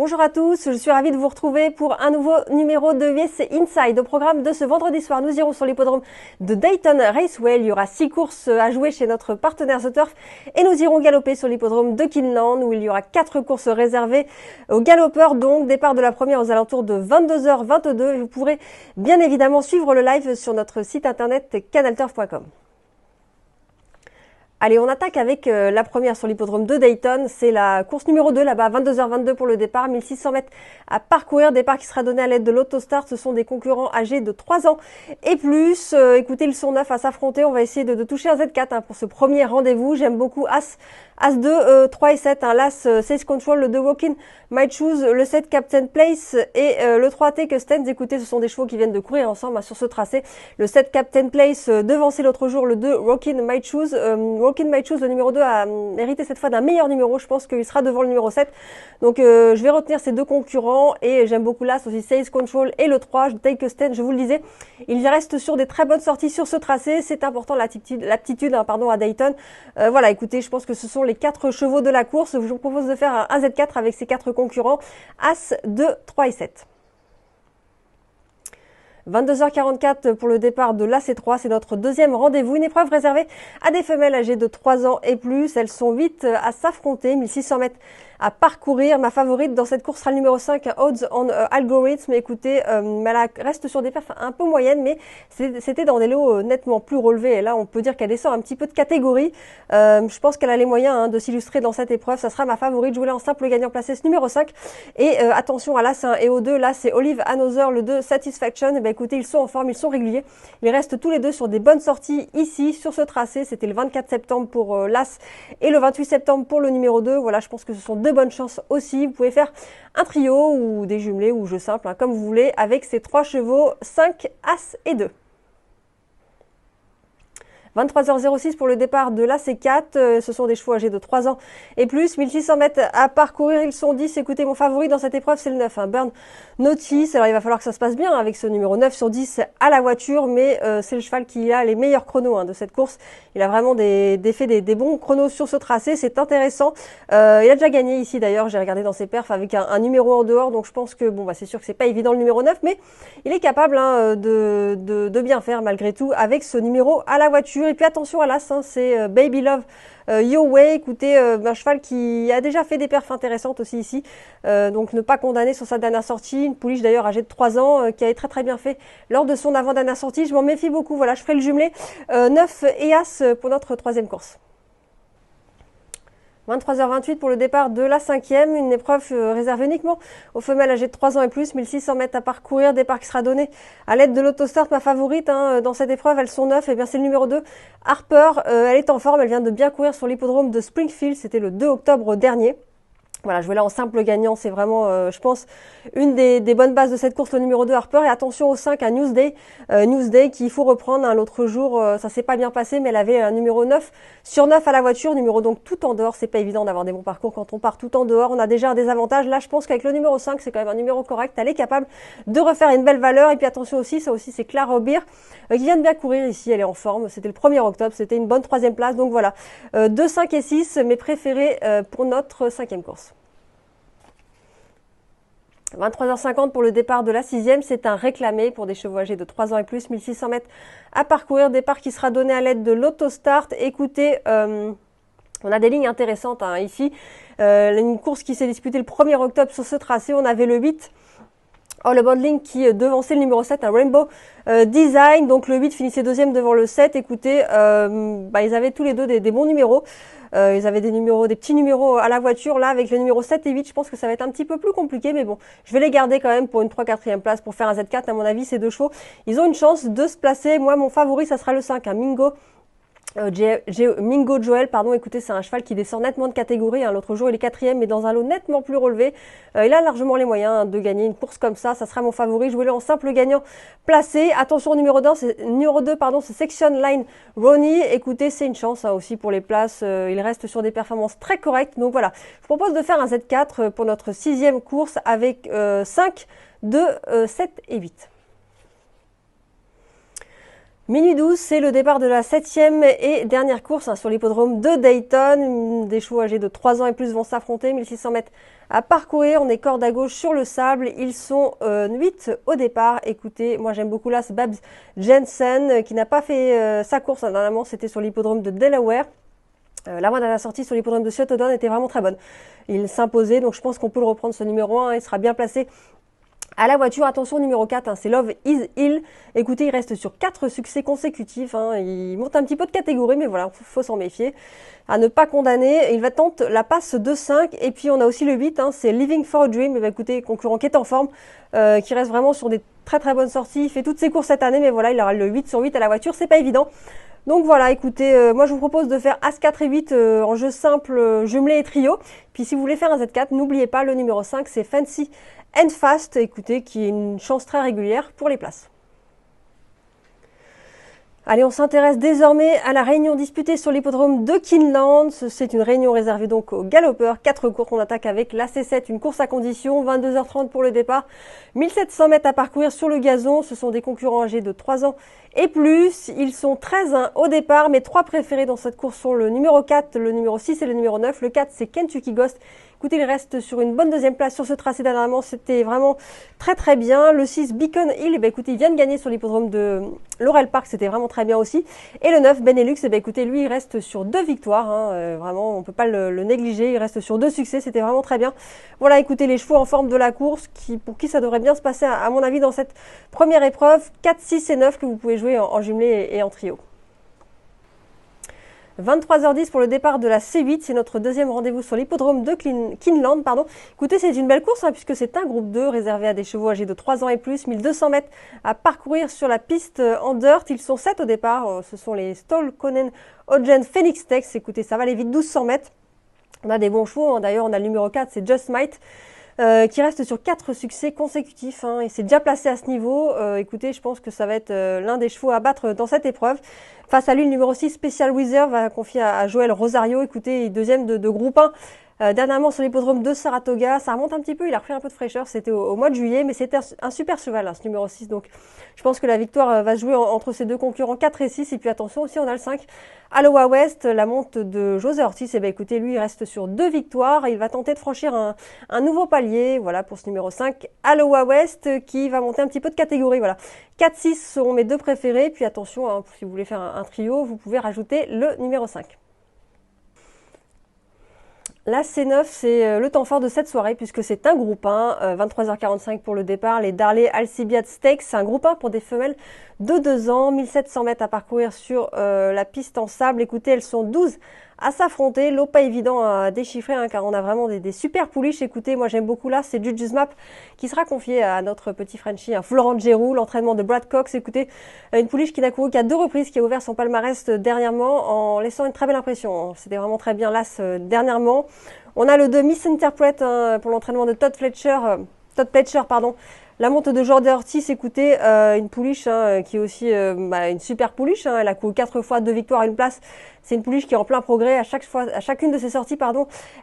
Bonjour à tous, je suis ravie de vous retrouver pour un nouveau numéro de VSC Inside. Au programme de ce vendredi soir, nous irons sur l'hippodrome de Dayton Raceway. Il y aura 6 courses à jouer chez notre partenaire The Turf et nous irons galoper sur l'hippodrome de Kinland où il y aura 4 courses réservées aux galopeurs. Donc départ de la première aux alentours de 22h22. Vous pourrez bien évidemment suivre le live sur notre site internet canalturf.com. Allez, on attaque avec la première sur l'hippodrome de Dayton. C'est la course numéro 2 là-bas, 22h22 pour le départ, 1600 mètres à parcourir. Départ qui sera donné à l'aide de l'Autostart. Ce sont des concurrents âgés de 3 ans et plus. Écoutez, ils sont 9 à s'affronter. On va essayer de toucher un Z4 pour ce premier rendez-vous. J'aime beaucoup As 2, 3 et 7. L'As Sales Control, le 2 Walk-in My Choose, le 7 Captain Place et le 3 Take a Stand. Écoutez, ce sont des chevaux qui viennent de courir ensemble sur ce tracé. Le 7 Captain Place devancé l'autre jour, le 2 Walk-in My Choose. Walk-in My Choose, le numéro 2 a mérité cette fois d'un meilleur numéro. Je pense qu'il sera devant le numéro 7. Donc je vais retenir ces deux concurrents et j'aime beaucoup l'As aussi Sales Control et le 3 Take a Stand. Je vous le disais, il reste sur des très bonnes sorties sur ce tracé. C'est important l'aptitude à Dayton. Voilà, écoutez, je pense que ce sont les 4 chevaux de la course. Je vous propose de faire un Z4 avec ces 4 concurrents. As, 2, 3 et 7. 22h44 pour le départ de l'AC3, c'est notre deuxième rendez-vous, une épreuve réservée à des femelles âgées de 3 ans et plus. Elles sont 8 à s'affronter, 1600 mètres à parcourir. Ma favorite dans cette course sera le numéro 5, Odds on Algorithm. Écoutez, elle reste sur des perfs un peu moyennes, mais c'était dans des lots nettement plus relevés. Et là, on peut dire qu'elle descend un petit peu de catégorie. Je pense qu'elle a les moyens de s'illustrer dans cette épreuve. Ça sera ma favorite. Je voulais en simple gagnant placé ce numéro 5. Et attention à l'As et au 2. Là, c'est Olive Another, le 2 Satisfaction. Et ben, écoutez, ils sont en forme, ils sont réguliers. Ils restent tous les deux sur des bonnes sorties ici, sur ce tracé. C'était le 24 septembre pour l'As et le 28 septembre pour le numéro 2. Voilà, je pense que ce sont deux bonnes chances aussi. Vous pouvez faire un trio ou des jumelés ou jeu simple, comme vous voulez, avec ces 3 chevaux, 5, As et 2. 23h06 pour le départ de l'AC4. Ce sont des chevaux âgés de 3 ans et plus. 1600 mètres à parcourir, ils sont 10. Écoutez, mon favori dans cette épreuve, c'est le 9, Burn Notice. Alors, il va falloir que ça se passe bien avec ce numéro 9 sur 10 à la voiture, mais c'est le cheval qui a les meilleurs chronos de cette course. Il a vraiment des bons chronos sur ce tracé. C'est intéressant. Il a déjà gagné ici, d'ailleurs. J'ai regardé dans ses perfs avec un numéro en dehors. Donc, je pense que, c'est sûr que c'est pas évident le numéro 9, mais il est capable de bien faire malgré tout avec ce numéro à la voiture. Et puis attention à l'As, c'est Baby Love Your Way. Écoutez, un cheval qui a déjà fait des perfs intéressantes aussi ici. Donc ne pas condamner sur sa dernière sortie. Une pouliche d'ailleurs âgée de 3 ans qui avait très très bien fait lors de son avant-dernière sortie. Je m'en méfie beaucoup. Voilà, je ferai le jumelé 9 et As pour notre troisième course. 23h28 pour le départ de la 5e, une épreuve réservée uniquement aux femelles âgées de 3 ans et plus, 1600 mètres à parcourir, départ qui sera donné à l'aide de l'Autostart. Ma favorite dans cette épreuve, elles sont 9, et bien c'est le numéro 2, Harper. Elle est en forme, elle vient de bien courir sur l'hippodrome de Springfield, c'était le 2 octobre dernier. Voilà, je vais là en simple gagnant, c'est vraiment, je pense, une des bonnes bases de cette course, le numéro 2 Harper. Et attention au 5 à Newsday qu'il faut reprendre. L'autre jour, ça s'est pas bien passé, mais elle avait un numéro 9 sur 9 à la voiture, numéro donc tout en dehors. C'est pas évident d'avoir des bons parcours quand on part tout en dehors. On a déjà un désavantage. Là, je pense qu'avec le numéro 5, c'est quand même un numéro correct. Elle est capable de refaire une belle valeur. Et puis attention aussi, ça aussi, c'est Clara Beer qui vient de bien courir ici. Elle est en forme. C'était le 1er octobre. C'était une bonne 3e place. Donc voilà, 2, 5 et 6, mes préférés pour notre 5e course. 23h50 pour le départ de la 6e, c'est un réclamé pour des chevaux âgés de 3 ans et plus, 1600 mètres à parcourir, départ qui sera donné à l'aide de l'Autostart. Écoutez, on a des lignes intéressantes ici, une course qui s'est disputée le 1er octobre sur ce tracé, on avait le 8, All About Link qui devançait le numéro 7, un Rainbow Design, donc le 8 finissait 2e devant le 7, écoutez, ils avaient tous les deux des bons numéros. Ils avaient des petits numéros à la voiture. Là, avec le numéro 7 et 8, je pense que ça va être un petit peu plus compliqué. Mais bon, je vais les garder quand même pour une 3-4e place pour faire un Z4. À mon avis, ces deux chevaux, ils ont une chance de se placer. Moi, mon favori, ça sera le 5, Mingo Joel, écoutez, c'est un cheval qui descend nettement de catégorie. L'autre jour, il est 4e, mais dans un lot nettement plus relevé. Il a largement les moyens de gagner une course comme ça. Ça sera mon favori. Je voulais en simple gagnant placé. Attention au numéro 2, c'est Section Line Ronnie. Écoutez, c'est une chance aussi pour les places. Il reste sur des performances très correctes. Donc voilà, je propose de faire un Z4 pour notre 6e course avec 5, 2, 7 et 8. Minuit 12, c'est le départ de la 7e et dernière course sur l'hippodrome de Dayton. Des chevaux âgés de 3 ans et plus vont s'affronter, 1600 mètres à parcourir. On est corde à gauche sur le sable. Ils sont 8 au départ. Écoutez, moi j'aime beaucoup là, c'est Babs Jensen qui n'a pas fait sa course. Dernièrement, c'était sur l'hippodrome de Delaware. La dernière sortie sur l'hippodrome de Shotodon était vraiment très bonne. Il s'imposait, donc je pense qu'on peut le reprendre ce numéro 1. Il sera bien placé à la voiture. Attention, numéro 4, c'est Love Is Ill. Écoutez, il reste sur 4 succès consécutifs. Il monte un petit peu de catégorie, mais voilà, faut s'en méfier. À ne pas condamner. Il va tenter la passe 2-5. Et puis, on a aussi le 8, c'est Living for a Dream. Et bien, écoutez, concurrent qui est en forme, qui reste vraiment sur des très très bonnes sorties. Il fait toutes ses courses cette année, mais voilà, il aura le 8 sur 8 à la voiture. C'est pas évident. Donc voilà, écoutez, moi je vous propose de faire As 4 et 8 en jeu simple, jumelé et trio. Puis si vous voulez faire un Z4, n'oubliez pas le numéro 5, c'est Fancy and Fast, écoutez, qui est une chance très régulière pour les places. Allez, on s'intéresse désormais à la réunion disputée sur l'hippodrome de Kinland. C'est une réunion réservée donc aux galopeurs. 4 courses, on attaque avec la C7, une course à condition, 22h30 pour le départ. 1700 mètres à parcourir sur le gazon. Ce sont des concurrents âgés de 3 ans et plus. Ils sont 13-1 au départ. Mes 3 préférés dans cette course sont le numéro 4, le numéro 6 et le numéro 9. Le 4, c'est Kentucky Ghost. Écoutez, il reste sur une bonne deuxième place sur ce tracé dernièrement. C'était vraiment très très bien. Le 6, Beacon Hill, écoutez, il vient de gagner sur l'hippodrome de Laurel Park. C'était vraiment très bien aussi. Et le 9, Benelux, écoutez, lui, il reste sur 2 victoires. Vraiment, on ne peut pas le négliger. Il reste sur 2 succès. C'était vraiment très bien. Voilà, écoutez, les chevaux en forme de la course, pour qui ça devrait bien se passer, à mon avis, dans cette première épreuve. 4, 6 et 9 que vous pouvez jouer en jumelé et en trio. 23h10 pour le départ de la C8, c'est notre deuxième rendez-vous sur l'hippodrome de Kinland. Écoutez, c'est une belle course puisque c'est un groupe 2 réservé à des chevaux âgés de 3 ans et plus, 1200 mètres à parcourir sur la piste en dirt. Ils sont 7 au départ, ce sont les Stolkonen Ogen Phoenix Tex. Écoutez, ça va aller vite, 1200 mètres. On a des bons chevaux, d'ailleurs on a le numéro 4, c'est Just Might. Qui reste sur 4 succès consécutifs et c'est déjà placé à ce niveau. Écoutez, je pense que ça va être l'un des chevaux à battre dans cette épreuve. Face à lui, le numéro 6, Special Wizard, va confier à Joël Rosario. Écoutez, deuxième de groupe 1. Dernièrement sur l'hippodrome de Saratoga, ça remonte un petit peu, il a repris un peu de fraîcheur, c'était au mois de juillet, mais c'était un super cheval, ce numéro 6, donc je pense que la victoire va se jouer entre ces deux concurrents 4 et 6, et puis attention aussi on a le 5, Aloha West, la monte de José Ortiz, et bien écoutez, lui il reste sur 2 victoires, il va tenter de franchir un nouveau palier, voilà pour ce numéro 5, Aloha West, qui va monter un petit peu de catégorie, voilà. 4-6 seront mes 2 préférés, puis attention, si vous voulez faire un trio, vous pouvez rajouter le numéro 5. La C9, c'est le temps fort de cette soirée puisque c'est un groupe 1, 23h45 pour le départ, les Darley Alcibiade Stakes, c'est un groupe 1 pour des femelles de 2 ans, 1700 mètres à parcourir sur la piste en sable. Écoutez, elles sont 12 à s'affronter, l'eau pas évident à déchiffrer car on a vraiment des super pouliches. Écoutez, moi j'aime beaucoup là, c'est Juju's Map qui sera confié à notre petit Frenchie, Florent Giroux, l'entraînement de Brad Cox. Écoutez, une pouliche qui n'a couru qu'à 2 reprises, qui a ouvert son palmarès dernièrement en laissant une très belle impression. C'était vraiment très bien là dernièrement. On a le 2 Misinterpret pour l'entraînement de Todd Pletcher, La monte de Jordan Ortiz, écoutez, une pouliche qui est aussi une super pouliche. Elle a couru 4 fois 2 victoires à une place. C'est une pouliche qui est en plein progrès à chacune de ses sorties,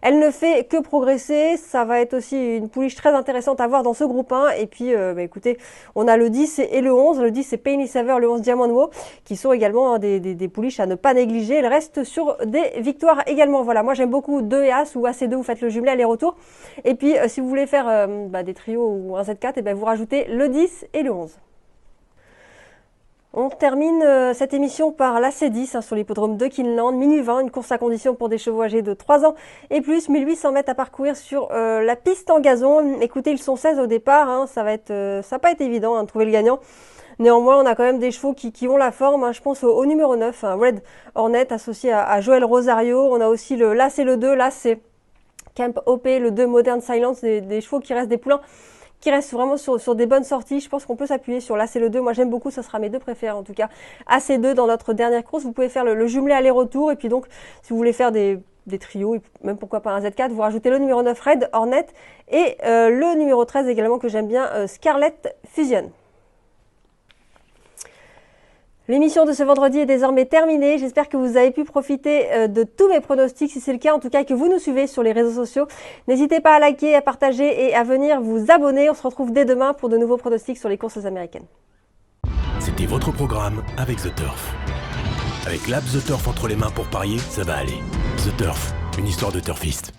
Elle ne fait que progresser. Ça va être aussi une pouliche très intéressante à voir dans ce groupe 1. Et puis, écoutez, on a le 10 et le 11. Le 10, c'est Penny Saver, le 11 Diamond Wo, qui sont également des pouliches à ne pas négliger. Elles restent sur des victoires également. Voilà, moi j'aime beaucoup 2 et As ou As et 2, vous faites le jumelé aller-retour. Et puis, si vous voulez faire des trios ou un Z4, et vous rajoutez le 10 et le 11. On termine cette émission par la C10 sur l'hippodrome de Kinland, minuit 20, une course à condition pour des chevaux âgés de 3 ans et plus, 1800 mètres à parcourir sur la piste en gazon. Écoutez, ils sont 16 au départ, ça va pas être évident de trouver le gagnant. Néanmoins, on a quand même des chevaux qui ont la forme. Je pense au numéro 9, Red Hornet associé à Joël Rosario. On a aussi l'As et le 2, là c'est Camp OP, le 2 Modern Silence, des chevaux qui restent des poulains, qui restent vraiment sur des bonnes sorties. Je pense qu'on peut s'appuyer sur l'As et le 2. Moi, j'aime beaucoup, ce sera mes 2 préférés en tout cas. As et 2 dans notre dernière course. Vous pouvez faire le jumelé aller-retour. Et puis donc, si vous voulez faire des trios, même pourquoi pas un Z4, vous rajoutez le numéro 9 Red Hornet et le numéro 13 également que j'aime bien, Scarlett Fusion. L'émission de ce vendredi est désormais terminée. J'espère que vous avez pu profiter de tous mes pronostics. Si c'est le cas, en tout cas, que vous nous suivez sur les réseaux sociaux, n'hésitez pas à liker, à partager et à venir vous abonner. On se retrouve dès demain pour de nouveaux pronostics sur les courses américaines. C'était votre programme avec The Turf. Avec l'app The Turf entre les mains pour parier, ça va aller. The Turf, une histoire de turfiste.